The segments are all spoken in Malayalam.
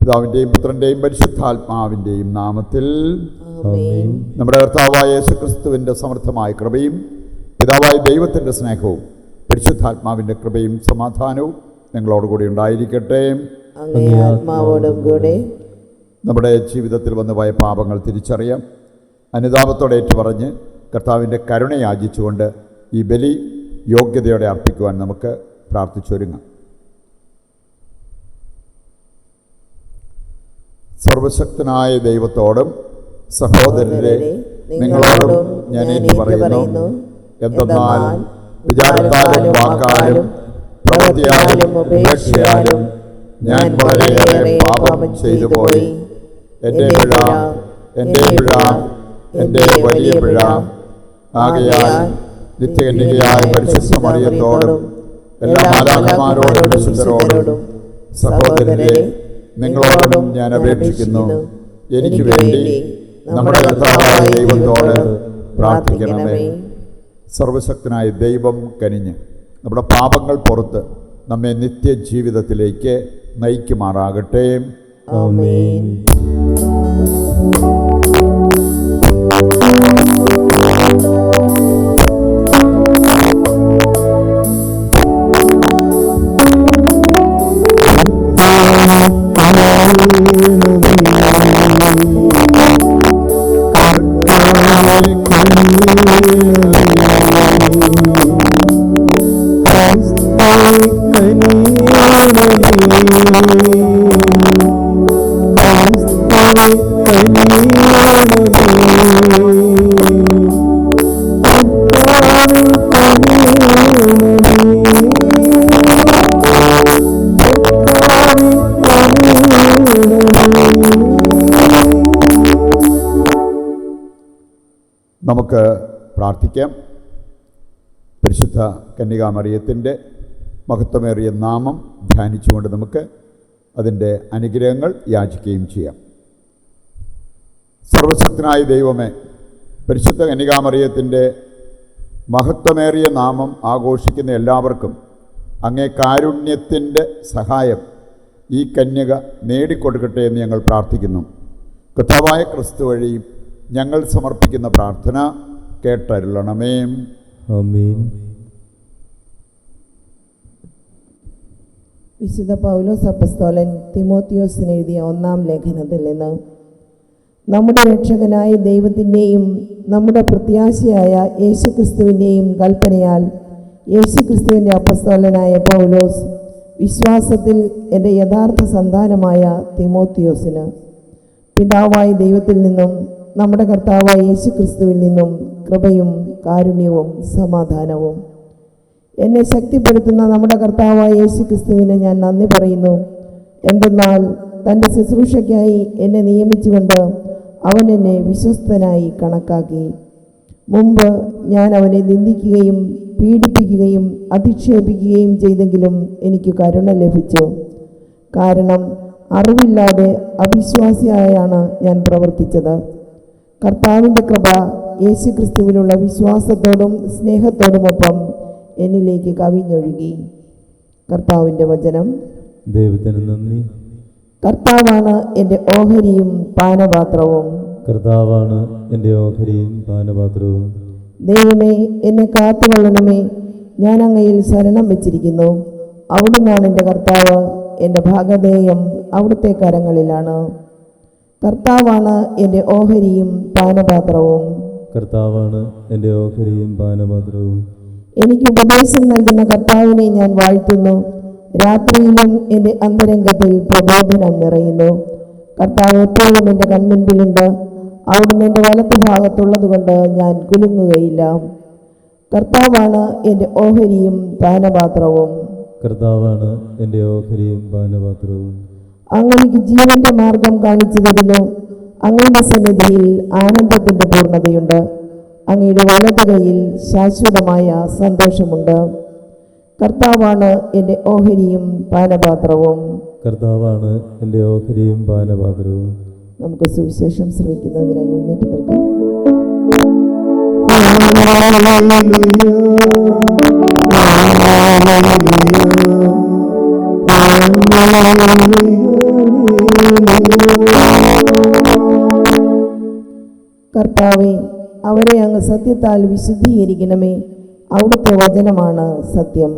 പിതാവിൻ്റെയും പുത്രൻ്റെയും പരിശുദ്ധാത്മാവിൻ്റെയും നാമത്തിൽ ആമേൻ. നമ്മുടെ കർത്താവായ യേശുക്രിസ്തുവിൻ്റെ സമർത്ഥമായ കൃപയും പിതാവായ ദൈവത്തിൻ്റെ സ്നേഹവും പരിശുദ്ധാത്മാവിൻ്റെ കൃപയും സമാധാനവും നിങ്ങളോടുകൂടി ഉണ്ടായിരിക്കട്ടെ. അങ്ങേ ആത്മാവോടും കൂടെ. നമ്മുടെ ജീവിതത്തിൽ വന്നുപോയ പാപങ്ങൾ തിരിച്ചറിയാം. അനുതാപത്തോടെ ഏറ്റുപറഞ്ഞ് കർത്താവിൻ്റെ കരുണ യാചിച്ചുകൊണ്ട് ഈ ബലി യോഗ്യതയോടെ അർപ്പിക്കുവാൻ നമുക്ക് പ്രാർത്ഥിച്ചൊരുങ്ങാം. സർവശക്തനായ ദൈവത്തോടും സഹോദരരെ നിങ്ങളോടും ഞാൻ ഏറ്റുപറയുന്നു, എന്തെന്നാൽ വിചാരത്താലും വാക്കാലും പ്രവൃത്തിയാലും ഉപേക്ഷയാലും ഞാൻ വളരെയേറെ പാപം ചെയ്തു പോയി. എൻ്റെ പിഴ, എൻ്റെ വലിയ പിഴ. ആകയാൽ നിത്യകന്യകയായ പരിശുദ്ധ മറിയത്തോടും എല്ലാ മാലാഖമാരോടും വിശുദ്ധരോടും സഹോദരരെ നിങ്ങളോടും ഞാൻ അപേക്ഷിക്കുന്നു, എനിക്ക് വേണ്ടി നമ്മുടെ കർത്താവായ ദൈവത്തോട് പ്രാർത്ഥിക്കണമേ. സർവശക്തനായ ദൈവം കനിഞ്ഞ് നമ്മുടെ പാപങ്ങൾ പുറത്ത് നമ്മെ നിത്യജീവിതത്തിലേക്ക് നയിക്കുമാറാകട്ടെ. ആമേൻ. നമുക്ക് പ്രാർത്ഥിക്കാം. പരിശുദ്ധ കന്യകാമറിയത്തിൻ്റെ മഹത്വമേറിയ നാമം ധ്യാനിച്ചുകൊണ്ട് നമുക്ക് അതിൻ്റെ അനുഗ്രഹങ്ങൾ യാചിക്കുകയും ചെയ്യാം. സർവശക്തനായ ദൈവമേ, പരിശുദ്ധ കന്യകാമറിയത്തിൻ്റെ മഹത്വമേറിയ നാമം ആഘോഷിക്കുന്ന എല്ലാവർക്കും അങ്ങേ കാരുണ്യത്തിൻ്റെ സഹായം ഈ കന്യക നേടിക്കൊടുക്കട്ടെ എന്ന് ഞങ്ങൾ പ്രാർത്ഥിക്കുന്നു. കർത്താവായ ക്രിസ്തു വഴി ഞങ്ങൾ സമർപ്പിക്കുന്ന പ്രാർത്ഥന കേട്ടരുളണമേ. ആമേൻ. വിശുദ്ധ പൗലോസ് അപ്പസ്തോലൻ തിമോത്തിയോസിന് എഴുതിയ 1-ാം ലേഖനത്തിൽ നിന്ന്, നമ്മുടെ രക്ഷകനായ ദൈവത്തിൻ്റെയും നമ്മുടെ പ്രത്യാശയായ യേശുക്രിസ്തുവിൻ്റെയും കൽപ്പനയാൽ യേശുക്രിസ്തുവിൻ്റെ അപ്പസ്തോലനായ പൗലോസ് വിശ്വാസത്തിൽ എൻ്റെ യഥാർത്ഥ സന്താനമായ തിമോത്തിയോസിന് പിതാവായ ദൈവത്തിൽ നിന്നും നമ്മുടെ കർത്താവായ യേശുക്രിസ്തുവിൽ നിന്നും കൃപയും കാരുണ്യവും സമാധാനവും. എന്നെ ശക്തിപ്പെടുത്തുന്ന നമ്മുടെ കർത്താവായ യേശുക്രിസ്തുവിന് ഞാൻ നന്ദി പറയുന്നു. എന്തെന്നാൽ തൻ്റെ ശുശ്രൂഷയ്ക്കായി എന്നെ നിയമിച്ചുകൊണ്ട് അവൻ എന്നെ വിശ്വസ്തനായി കണക്കാക്കി. മുമ്പ് ഞാൻ അവനെ നിന്ദിക്കുകയും പീഡിപ്പിക്കുകയും അധിക്ഷേപിക്കുകയും ചെയ്തെങ്കിലും എനിക്ക് കരുണ ലഭിച്ചു. കാരണം അറിവില്ലാതെ അവിശ്വാസിയായാണ് ഞാൻ പ്രവർത്തിച്ചത്. കർത്താവിൻ്റെ കൃപ യേശുക്രിസ്തുവിലുള്ള വിശ്വാസത്തോടും സ്നേഹത്തോടുമൊപ്പം എന്നിലേക്ക് കവിഞ്ഞൊഴുകി. കർത്താവിൻ്റെ വചനം. ദൈവത്തിന് നന്ദി. കർത്താവാണ് എൻ്റെ ഓഹരിയും പാനപാത്രവും. കർത്താവാണ് എൻ്റെ ഓഹരിയും പാനപാത്രവും. ദൈവമേ, എന്നെ കാത്തുകൊള്ളണമേ. ഞാൻ അങ്ങയിൽ ശരണം വെച്ചിരിക്കുന്നു. അവിടുന്നാണ് എൻ്റെ കർത്താവ്. എൻ്റെ ഭാഗധേയം അവിടുത്തെ കരങ്ങളിലാണ്. കർത്താവാണ് എൻ്റെ ഓഹരിയും പാനപാത്രവും. കർത്താവാണ് എൻ്റെ ഓഹരിയും പാനപാത്രവും. എനിക്ക് ഉപദേശം നൽകുന്ന കർത്താവിനെ ഞാൻ വാഴ്ത്തുന്നു. രാത്രിയിലും എൻ്റെ അന്തരംഗത്തിൽ പ്രബോധനം നിറയുന്നു. കർത്താവ് എപ്പോഴും എൻ്റെ കൺമുൻപിലുണ്ട്. അവിടുന്ന് എൻ്റെ വലത്ത് ഭാഗത്തുള്ളത് കൊണ്ട് ഞാൻ കുലുങ്ങുകയില്ല. കർത്താവാണ് എൻ്റെ ഓഹരിയും പാനപാത്രവും. കർത്താവാണ് എൻ്റെ ഓഹരിയും പാനപാത്രവും. അങ്ങനെക്ക് ജീവന്റെ മാർഗം കാണിച്ചു തരുന്നു. അങ്ങയുടെ സന്നിധിയിൽ ആനന്ദത്തിൻ്റെ പൂർണ്ണതയുണ്ട്. അങ്ങയുടെ വലത് കൈയിൽ ശാശ്വതമായ സന്തോഷമുണ്ട്. കർത്താവാണ് എൻ്റെ ഓഹരിയും പാനപാത്രവും. കർത്താവാണ് എൻ്റെ ഓഹരിയും പാനപാത്രവും. നമുക്ക് സുവിശേഷം ശ്രമിക്കുന്നതിനായി എഴുന്നേറ്റ് നിൽക്കാം. കർത്താവെ, അവരെ അങ്ങ് സത്യത്താൽ വിശുദ്ധീകരിക്കണമേ. അവിടുത്തെ വചനമാണ് സത്യം.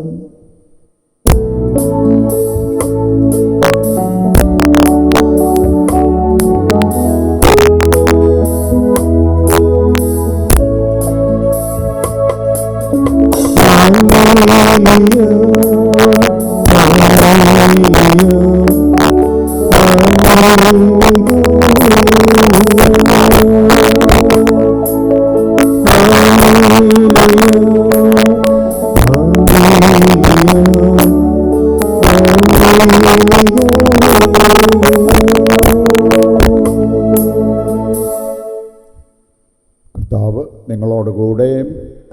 കർത്താവ് നിങ്ങളോടുകൂടെ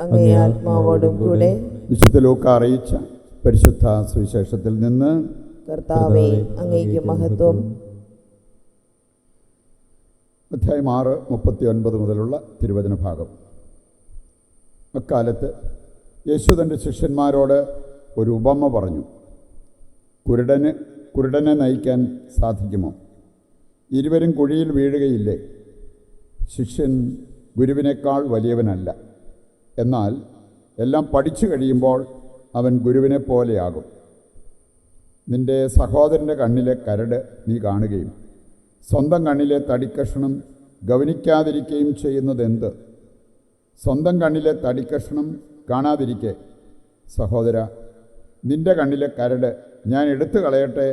അങ്ങേ ആത്മാവോടും കൂടെ. വിശുദ്ധ ലൂക്ക അറിയിച്ച പരിശുദ്ധ സുവിശേഷത്തിൽ നിന്ന്. കർത്താവെ, അങ്ങേക്ക് മഹത്വം. അധ്യായം 6:39 മുതലുള്ള തിരുവചന ഭാഗം. അക്കാലത്ത് യേശു തൻ്റെ ശിഷ്യന്മാരോട് ഒരു ഉപമ പറഞ്ഞു. കുരുടനെ നയിക്കാൻ സാധിക്കുമോ? ഇരുവരും കുഴിയിൽ വീഴുകയില്ലേ? ശിഷ്യൻ ഗുരുവിനേക്കാൾ വലിയവനല്ല. എന്നാൽ എല്ലാം പഠിച്ചു കഴിയുമ്പോൾ അവൻ ഗുരുവിനെ പോലെയാകും. നിന്റെ സഹോദരൻ്റെ കണ്ണിലെ കരട് നീ കാണുകയും സ്വന്തം കണ്ണിലെ തടിക്കഷ്ണം ഗവനിക്കാതിരിക്കുകയും ചെയ്യുന്നതെന്ത്? സ്വന്തം കണ്ണിലെ തടിക്കഷ്ണം കാണാതിരിക്കെ, സഹോദര, നിന്റെ കണ്ണിലെ കരട് ഞാൻ എടുത്തു കളയട്ടെ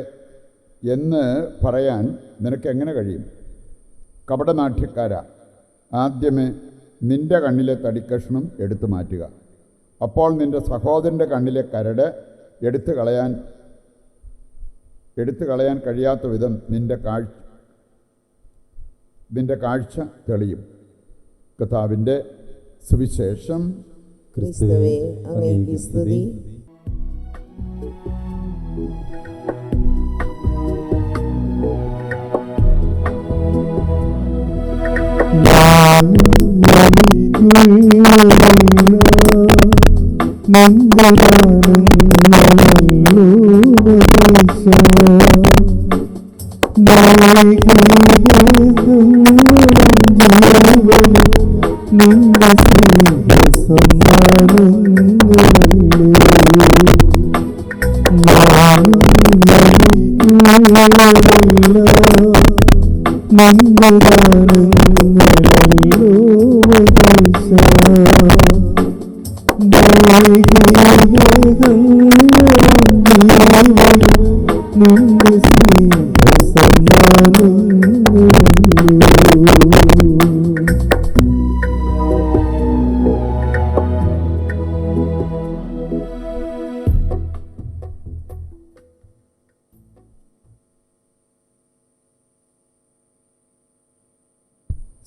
എന്ന് പറയാൻ നിനക്കെങ്ങനെ കഴിയും? കപടനാട്യക്കാരാ, ആദ്യമേ നിന്റെ കണ്ണിലെ തടിക്കഷ്ണം എടുത്തു മാറ്റുക. അപ്പോൾ നിന്റെ സഹോദരൻ്റെ കണ്ണിലെ കരട് എടുത്തു കളയാൻ കഴിയാത്ത വിധം നിന്റെ കാഴ്ച തെളിയും. കർത്താവിൻ്റെ സുവിശേഷം. ക്രിസ്തുവേ, അങ്ങേക്ക് സ്തുതി.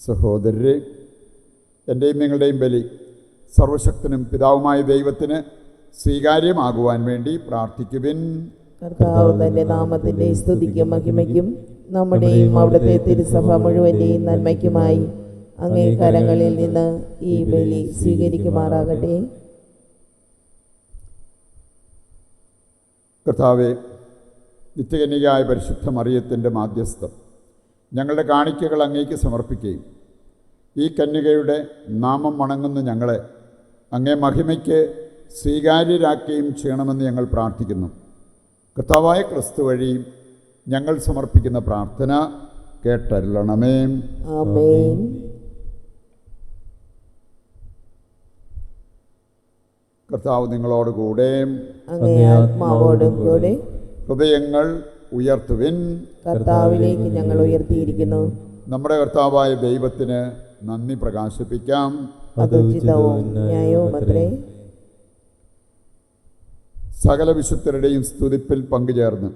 സഹോദരരെ, എൻ്റെയും നിങ്ങളുടെയും ബലി സർവശക്തനും പിതാവുമായ ദൈവത്തിന് സ്വീകാര്യമാകുവാൻ വേണ്ടി പ്രാർത്ഥിക്കുവിൻ. കർത്താവ് തന്റെ നാമത്തിന്റെ സ്തുതിക്കും മഹിമയ്ക്കും നമ്മുടെയും അവിടുത്തെ തിരുസഭ മുഴുവന്റെയും നന്മയ്ക്കുമായി അങ്ങേ കരങ്ങളിൽ നിന്ന് ഈ ബലി സ്വീകരിക്കുമാറാകട്ടെ. കർത്താവെ, നിത്യകന്യകയായ പരിശുദ്ധ മറിയത്തിൻ്റെ മാധ്യസ്ഥം ഞങ്ങളുടെ കാണിക്കകൾ അങ്ങേക്ക് സമർപ്പിക്കുകയും ഈ കന്യകയുടെ നാമം വണങ്ങുന്ന ഞങ്ങളെ അങ്ങേ മഹിമയ്ക്ക് സ്വീകാര്യരാക്കുകയും ചെയ്യണമെന്ന് ഞങ്ങൾ പ്രാർത്ഥിക്കുന്നു. കർത്താവായ ക്രിസ്തു വഴി ഞങ്ങൾ സമർപ്പിക്കുന്ന പ്രാർത്ഥന കേട്ടരുളണമേ. ആമേൻ. കർത്താവ് നിങ്ങളോടുകൂടെ. അങ്ങേ ആത്മാവോടും കൂടെ. ഹൃദയങ്ങൾ ഉയർത്തുവിൻ. കർത്താവിലേക്ക് ഞങ്ങൾ ഉയർത്തിയിരിക്കുന്നു. നമ്മുടെ കർത്താവായ ദൈവത്തിന് നന്ദി പ്രകാശിപ്പിക്കാം. അത് ഉചിതവും ന്യായവുമത്രേ. സകല വിശുദ്ധരുടെയും സ്തുതിപ്പിൽ പങ്കുചേർന്ന്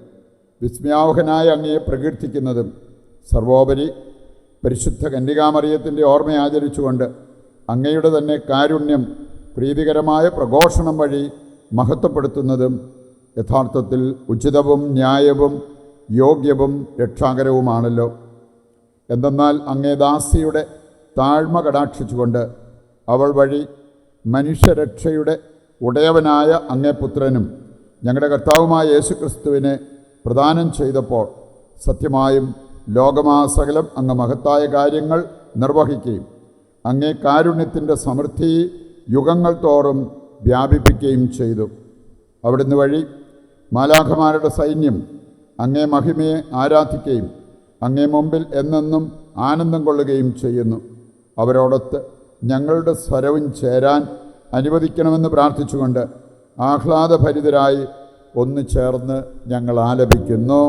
വിസ്മയാവഹനായ അങ്ങയെ പ്രകീർത്തിക്കുന്നതും സർവോപരി പരിശുദ്ധ കന്യകാമറിയത്തിൻ്റെ ഓർമ്മ ആചരിച്ചുകൊണ്ട് അങ്ങയുടെ തന്നെ കാരുണ്യം പ്രീതികരമായ പ്രഘോഷണം വഴി മഹത്വപ്പെടുത്തുന്നതും യഥാർത്ഥത്തിൽ ഉചിതവും ന്യായവും യോഗ്യവും രക്ഷാകരവുമാണല്ലോ. എന്തെന്നാൽ അങ്ങേ ദാസിയുടെ താഴ്മ കടാക്ഷിച്ചുകൊണ്ട് അവൾ വഴി മനുഷ്യരക്ഷയുടെ ഉടയവനായ അങ്ങേ പുത്രനും ഞങ്ങളുടെ കർത്താവുമായ യേശുക്രിസ്തുവിനെ പ്രദാനം ചെയ്തപ്പോൾ സത്യമായും ലോകമാസകലം അങ്ങ് മഹത്തായ കാര്യങ്ങൾ നിർവഹിക്കുകയും അങ്ങേ കാരുണ്യത്തിൻ്റെ സമൃദ്ധി യുഗങ്ങൾ തോറും വ്യാപിപ്പിക്കുകയും ചെയ്തു. അവിടുന്ന് വഴി മാലാഖമാരുടെ സൈന്യം അങ്ങേ മഹിമയെ ആരാധിക്കുകയും അങ്ങേ മുമ്പിൽ എന്നെന്നും ആനന്ദം കൊള്ളുകയും ചെയ്യുന്നു. അവരോടൊത്ത് ഞങ്ങളുടെ സ്വരവും ചേരാൻ അനുവദിക്കണമെന്ന് പ്രാർത്ഥിച്ചുകൊണ്ട് ആഹ്ലാദഭരിതരായി ഒന്ന് ചേർന്ന് ഞങ്ങൾ ആലപിക്കുന്നു.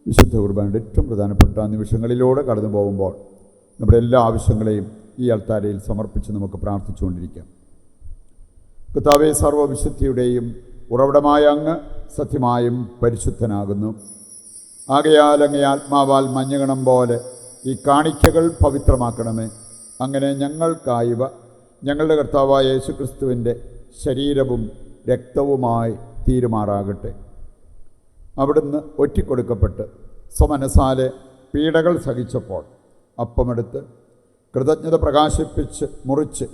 വിശുദ്ധ കുർബാനയുടെ ഏറ്റവും പ്രധാനപ്പെട്ട നിമിഷങ്ങളിലൂടെ കടന്നു പോകുമ്പോൾ നമ്മുടെ എല്ലാ ആവശ്യങ്ങളെയും ഈ അൾത്താരയിൽ സമർപ്പിച്ച് നമുക്ക് പ്രാർത്ഥിച്ചുകൊണ്ടിരിക്കാം. കർത്താവേ, സർവ്വവിശുദ്ധിയുടെയും ഉറവിടമായ അങ്ങ് സത്യമായും പരിശുദ്ധനാകുന്നു. ആകയാൽ അങ്ങേ ആത്മാവാൽ മഞ്ഞുകണം പോലെ ഈ കാണിക്കകൾ പവിത്രമാക്കണമേ. അങ്ങനെ ഞങ്ങൾക്കായവ ഞങ്ങളുടെ കർത്താവായ യേശുക്രിസ്തുവിൻ്റെ ശരീരവും രക്തവുമായി തീരുമാറാകട്ടെ. അവിടുന്ന് ഒറ്റിക്കൊടുക്കപ്പെട്ട് സ്വമനസാലെ പീഡകൾ സഹിച്ചപ്പോൾ അപ്പമെടുത്ത് കൃതജ്ഞത പ്രകാശിപ്പിച്ച് മുറിച്ച്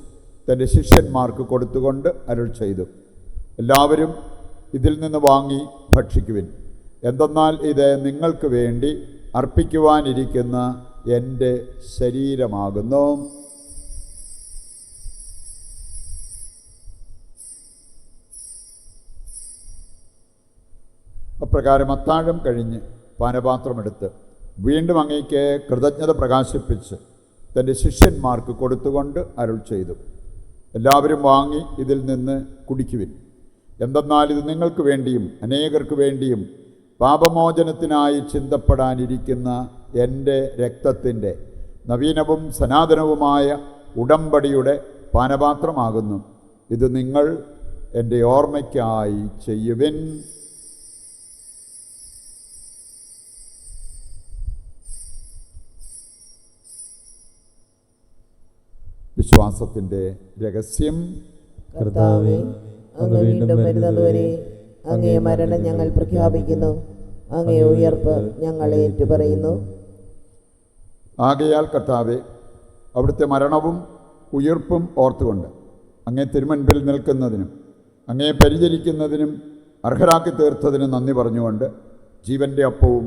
തൻ്റെ ശിഷ്യന്മാർക്ക് കൊടുത്തുകൊണ്ട് അരുൾ ചെയ്തു, എല്ലാവരും ഇതിൽ നിന്ന് വാങ്ങി ഭക്ഷിക്കുവിൻ. എന്തെന്നാൽ ഇത് നിങ്ങൾക്ക് വേണ്ടി അർപ്പിക്കുവാനിരിക്കുന്ന എൻ്റെ ശരീരമാകുന്നു. അപ്രകാരം അത്താഴം കഴിഞ്ഞ് പാനപാത്രമെടുത്ത് വീണ്ടും അങ്ങേക്ക് കൃതജ്ഞത പ്രകാശിപ്പിച്ച് തൻ്റെ ശിഷ്യന്മാർക്ക് കൊടുത്തുകൊണ്ട് അരുൾ ചെയ്തു, എല്ലാവരും വാങ്ങി ഇതിൽ നിന്ന് കുടിക്കുവിൻ. എന്തെന്നാൽ ഇത് നിങ്ങൾക്ക് വേണ്ടിയും അനേകർക്ക് വേണ്ടിയും പാപമോചനത്തിനായി ചിന്തപ്പെടാനിരിക്കുന്ന എൻ്റെ രക്തത്തിൻ്റെ നവീനവും സനാതനവുമായ ഉടമ്പടിയുടെ പാനപാത്രമാകുന്നു. ഇത് നിങ്ങൾ എൻ്റെ ഓർമ്മയ്ക്കായി ചെയ്യുവിൻ. വിശ്വാസത്തിൻ്റെ രഹസ്യം. കർത്താവേ, അങ്ങ് വീണ്ടും വരുന്നതുവരെ അങ്ങേ മരണം ഞങ്ങൾ പ്രഖ്യാപിക്കുന്നു, അങ്ങേ ഉയർപ്പ് ഞങ്ങൾ ഏറ്റുപറയുന്നു. ആകയാൽ കർത്താവേ, അവിടുത്തെ മരണവും ഉയർപ്പും ഓർത്തുകൊണ്ട് അങ്ങേ തിരുമുൻപിൽ നിൽക്കുന്നതിനും അങ്ങേ പരിചരിക്കുന്നതിനും അർഹരാക്കി തീർത്തതിനും നന്ദി പറഞ്ഞുകൊണ്ട് ജീവൻ്റെ അപ്പവും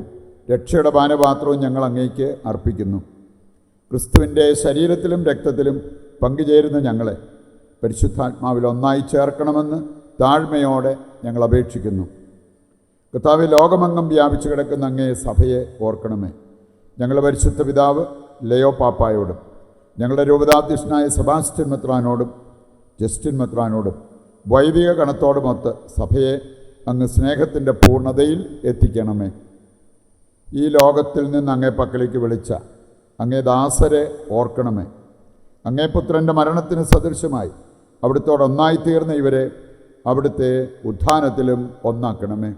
രക്ഷയുടെ പാനപാത്രവും ഞങ്ങൾ അങ്ങേക്ക് അർപ്പിക്കുന്നു. ക്രിസ്തുവിൻ്റെ ശരീരത്തിലും രക്തത്തിലും പങ്കുചേരുന്ന ഞങ്ങളെ പരിശുദ്ധാത്മാവിൽ ഒന്നായി ചേർക്കണമെന്ന് താഴ്മയോടെ ഞങ്ങൾ അപേക്ഷിക്കുന്നു. കർത്താവേ, ലോകമെങ്ങും വ്യാപിച്ചു കിടക്കുന്ന അങ്ങേ സഭയെ ഓർക്കണമേ. ഞങ്ങളുടെ പരിശുദ്ധ പിതാവ് ലയോ പാപ്പായോടും ഞങ്ങളുടെ രൂപതാധ്യക്ഷനായ സെബാസ്റ്റ്യൻ മെത്രാനോടും ജസ്റ്റിൻ മെത്രാനോടും വൈദിക ഗണത്തോടുമൊത്ത് സഭയെ അങ്ങ് സ്നേഹത്തിൻ്റെ പൂർണ്ണതയിൽ എത്തിക്കണമേ. ഈ ലോകത്തിൽ നിന്ന് അങ്ങേ പക്കലേക്ക് വിളിച്ച അങ്ങേ ദാസരെ ഓർക്കണമേ. അങ്ങേ പുത്രൻ്റെ മരണത്തിന് സദൃശമായി അവിടുത്തോടൊന്നായിത്തീർന്ന ഇവരെ അവിടുത്തെ ഉത്ഥാനത്തിലും ഒന്നാക്കണമേ.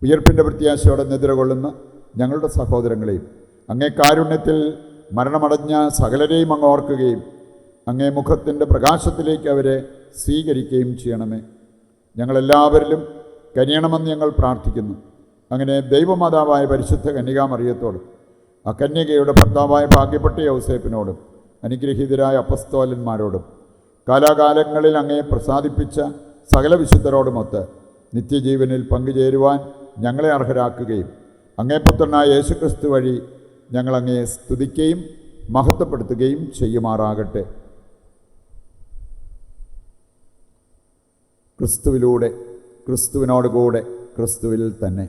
ഉയർപ്പിൻ്റെ പ്രത്യാശയോടെ നിദ്രകൊള്ളുന്ന ഞങ്ങളുടെ സഹോദരങ്ങളെയും അങ്ങേ കാരുണ്യത്തിൽ മരണമടഞ്ഞ സകലരെയും അങ്ങ് ഓർക്കുകയും അങ്ങേ മുഖത്തിൻ്റെ പ്രകാശത്തിലേക്ക് അവരെ സ്വീകരിക്കുകയും ചെയ്യണമേ. ഞങ്ങളെല്ലാവരിലും കനിയണമെന്ന് ഞങ്ങൾ പ്രാർത്ഥിക്കുന്നു. അങ്ങനെ ദൈവമാതാവായ പരിശുദ്ധ കന്യകാമറിയത്തോടും ആ കന്യകയുടെ ഭർത്താവായ ഭാഗ്യപ്പെട്ട യൗസേപ്പിനോടും അനുഗ്രഹീതരായ അപ്പസ്തോലന്മാരോടും കാലാകാലങ്ങളിൽ അങ്ങയെ പ്രസാദിപ്പിച്ച സകല വിശുദ്ധരോടുമൊത്ത് നിത്യജീവനിൽ പങ്കുചേരുവാൻ ഞങ്ങളെ അർഹരാക്കുകയും അങ്ങേപുത്രനായ യേശുക്രിസ്തു വഴി ഞങ്ങളങ്ങയെ സ്തുതിക്കുകയും മഹത്വപ്പെടുത്തുകയും ചെയ്യുമാറാകട്ടെ. ക്രിസ്തുവിലൂടെ, ക്രിസ്തുവിനോടുകൂടെ, ക്രിസ്തുവിൽ തന്നെ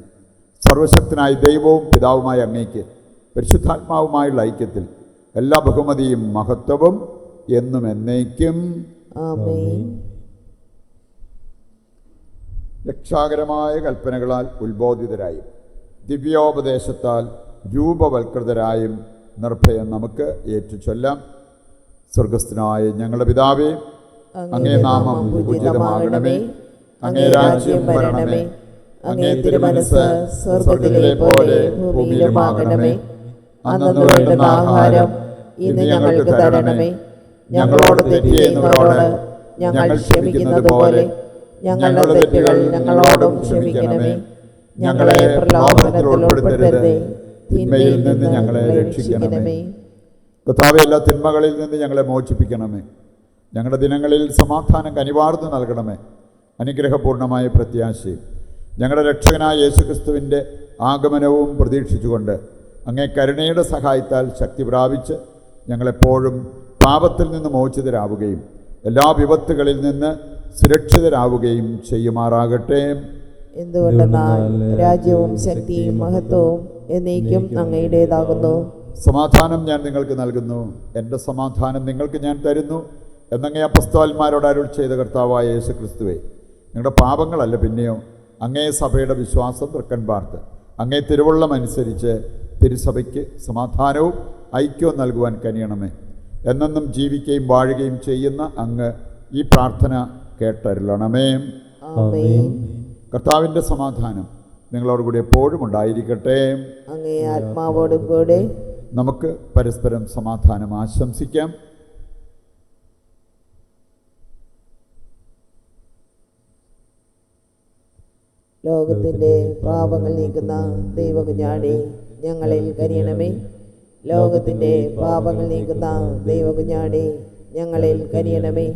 സർവശക്തനായ ദൈവവും പിതാവുമായ അങ്ങേക്ക് പരിശുദ്ധാത്മാവുമായുള്ള ഐക്യത്തിൽ എല്ലാ ബഹുമതിയും മഹത്വവും എന്നും എന്നേക്കും ആമേൻ. രക്ഷാകരമായ കൽപ്പനകളാൽ ഉത്ബോധിതരായും ദിവ്യോപദേശത്താൽ രൂപവൽകൃതരായും നിർഭയം നമുക്ക് ഏറ്റുചൊല്ലാം. സ്വർഗസ്ഥനായ ഞങ്ങളുടെ പിതാവേ, അങ്ങേ നാമം പൂജിതമാകണമേ, അങ്ങേ രാജ്യം വരണമേ, അങ്ങേ തിരുമനസ്സ് സ്വർഗത്തിലെ പോലെ ഭൂമിയിലുമാകണമേ. അന്നു വേണ്ടുന്ന ആഹാരം ഇന്ന് ഞങ്ങൾക്ക് തരണമേ. ഞങ്ങളോട് തെറ്റ് ചെയ്യുന്നവരോട് ഞങ്ങൾ ക്ഷമിക്കുന്നത് പോലെ ഞങ്ങളുടെ തെറ്റുകൾ ഞങ്ങളോടും ക്ഷമിക്കണമേ. ഞങ്ങളെ പ്രലോഭനത്തിൽ ഉൾപ്പെടുത്തരുതേ, തിന്മയിൽ നിന്ന് ഞങ്ങളെ രക്ഷിക്കണമേ. കർത്താവേ, എല്ലാ തിന്മകളിൽ നിന്ന് ഞങ്ങളെ മോചിപ്പിക്കണമേ. ഞങ്ങളുടെ ദിനങ്ങളിൽ സമാധാനം കനിവാർന്നു നൽകണമേ. അനുഗ്രഹപൂർണമായ പ്രത്യാശയും ഞങ്ങളുടെ രക്ഷകനായ യേശുക്രിസ്തുവിൻ്റെ ആഗമനവും പ്രതീക്ഷിച്ചുകൊണ്ട് അങ്ങേ കരുണയുടെ സഹായത്താൽ ശക്തി പ്രാപിച്ച് ഞങ്ങളെപ്പോഴും പാപത്തിൽ നിന്ന് മോചിതരാവുകയും എല്ലാ വിപത്തുകളിൽ നിന്ന് സുരക്ഷിതരാവുകയും ചെയ്യുമാറാകട്ടെ. എന്തുകൊണ്ടെന്നാൽ രാജ്യവും ശക്തിയും മഹത്വവും എന്നേക്കും അങ്ങയുടേതാകുന്നു. സമാധാനം ഞാൻ നിങ്ങൾക്ക് നൽകുന്നു, എൻ്റെ സമാധാനം നിങ്ങൾക്ക് ഞാൻ തരുന്നു എന്നങ്ങേ അപ്പസ്തോലന്മാരോട് അരുൾ ചെയ്ത കർത്താവായ യേശുക്രിസ്തുവേ, നിങ്ങളുടെ പാപങ്ങളല്ല പിന്നെയോ അങ്ങേ സഭയുടെ വിശ്വാസം തൃക്കൺ പാർത്ത് അങ്ങേ തിരുവുള്ളമനുസരിച്ച് തിരുസഭയ്ക്ക് സമാധാനവും ഐക്യവും നൽകുവാൻ കനിയണമേ. എന്നെന്നും ജീവിക്കുകയും വാഴുകയും ചെയ്യുന്ന അങ്ങ് ഈ പ്രാർത്ഥന കേട്ടരുളണമേ. ആമേൻ. കർത്താവിൻ്റെ സമാധാനം നിങ്ങളോടുകൂടി എപ്പോഴും ഉണ്ടായിരിക്കട്ടെ. അങ്ങേ ആത്മാവോടും കൂടെ. നമുക്ക് പരസ്പരം സമാധാനം ആശംസിക്കാം. ലോകത്തിൻ്റെ പാപങ്ങൾ നീക്കുന്ന ദൈവകുഞ്ഞാടേ, ഞങ്ങളിൽ കനിയണമേ. ലോകത്തിൻ്റെ പാപങ്ങൾ നീക്കുന്ന ദൈവകുഞ്ഞാടേ, ഞങ്ങളിൽ കനിയണമേ.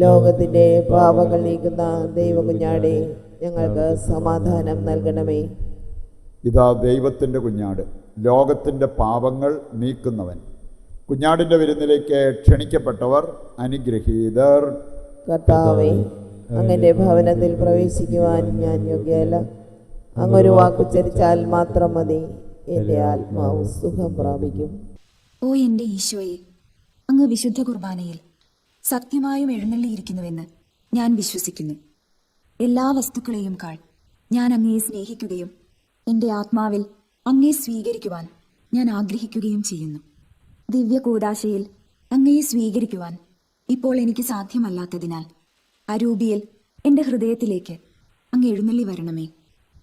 ലോകത്തിൻ്റെ പാപങ്ങൾ നീക്കുന്ന ദൈവകുഞ്ഞാടേ, ഞങ്ങൾക്ക് സമാധാനം നൽകണമേ. ഇതാ ദൈവത്തിൻ്റെ കുഞ്ഞാട്, ലോകത്തിൻ്റെ പാപങ്ങൾ നീക്കുന്നവൻ. കുഞ്ഞാടിൻ്റെ വിരുന്നിലേക്ക് ക്ഷണിക്കപ്പെട്ടവർ അനുഗ്രഹീതർ. കർത്താവേ, അങ്ങന്റെ ഭവനത്തിൽ പ്രവേശിക്കുവാൻ ഞാൻ യോഗ്യയല്ല. അങ്ങൊരു വാക്കുച്ചരിച്ചാൽ മാത്രം മതി, എൻ്റെ ആത്മാവ് സുഖം പ്രാപിക്കും. ഓ എൻ്റെ ഈശോയെ, അങ്ങ് വിശുദ്ധ കുർബാനയിൽ സത്യമായും എഴുന്നള്ളിയിരിക്കുന്നുവെന്ന് ഞാൻ വിശ്വസിക്കുന്നു. എല്ലാ വസ്തുക്കളെയും കാൾ ഞാൻ അങ്ങയെ സ്നേഹിക്കുകയും എൻ്റെ ആത്മാവിൽ അങ്ങയെ സ്വീകരിക്കുവാൻ ഞാൻ ആഗ്രഹിക്കുകയും ചെയ്യുന്നു. ദിവ്യ കൂദാശയിൽ അങ്ങയെ സ്വീകരിക്കുവാൻ ഇപ്പോൾ എനിക്ക് സാധ്യമല്ലാത്തതിനാൽ അരൂപിയിൽ എൻ്റെ ഹൃദയത്തിലേക്ക് അങ്ങ് എഴുന്നള്ളി വരണമേ.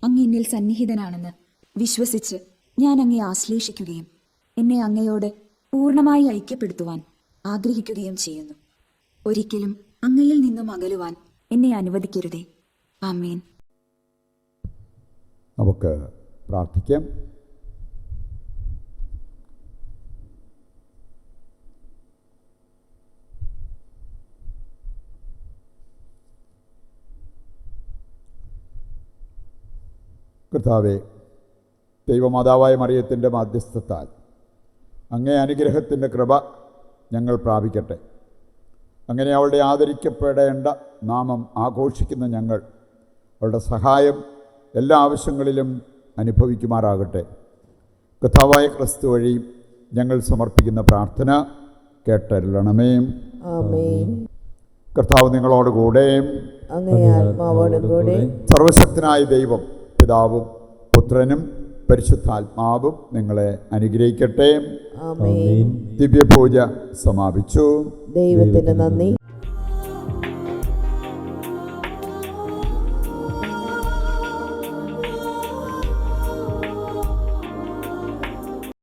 അങ്ങ് എന്നിൽ സന്നിഹിതനാണെന്ന് വിശ്വസിച്ച് ഞാൻ അങ്ങയെ ആശ്ലേഷിക്കുകയും എന്നെ അങ്ങയോട് പൂർണ്ണമായി ഐക്യപ്പെടുത്തുവാൻ ആഗ്രഹിക്കുകയും ചെയ്യുന്നു. ഒരിക്കലും അങ്ങയിൽ നിന്നും അകലുവാൻ എന്നെ അനുവദിക്കരുതേ. ആമേൻ. നമുക്ക് പ്രാർത്ഥിക്കാം. കർത്താവേ, ദൈവമാതാവായ മറിയത്തിൻ്റെ മാധ്യസ്ഥത്താൽ അങ്ങേ അനുഗ്രഹത്തിൻ്റെ കൃപ ഞങ്ങൾ പ്രാപിക്കട്ടെ. അങ്ങനെ അവളുടെ ആദരിക്കപ്പെടേണ്ട നാമം ആഘോഷിക്കുന്ന ഞങ്ങൾ അവളുടെ സഹായം എല്ലാ ആവശ്യങ്ങളിലും അനുഭവിക്കുമാറാകട്ടെ. കർത്താവായ ക്രിസ്തു വഴി ഞങ്ങൾ സമർപ്പിക്കുന്ന പ്രാർത്ഥന കേട്ടരുളണമേ. ആമേൻ. കർത്താവ് നിങ്ങളോടുകൂടെ, അങ്ങേ ആത്മാവോടും കൂടെ. സർവശക്തനായ ദൈവം പിതാവും പുത്രനും പരിശുദ്ധാത്മാവും നിങ്ങളെ അനുഗ്രഹിക്കട്ടെ. ആമേൻ. ദിവ്യപൂജ സമാപിച്ചു. ദൈവത്തിന് നന്ദി.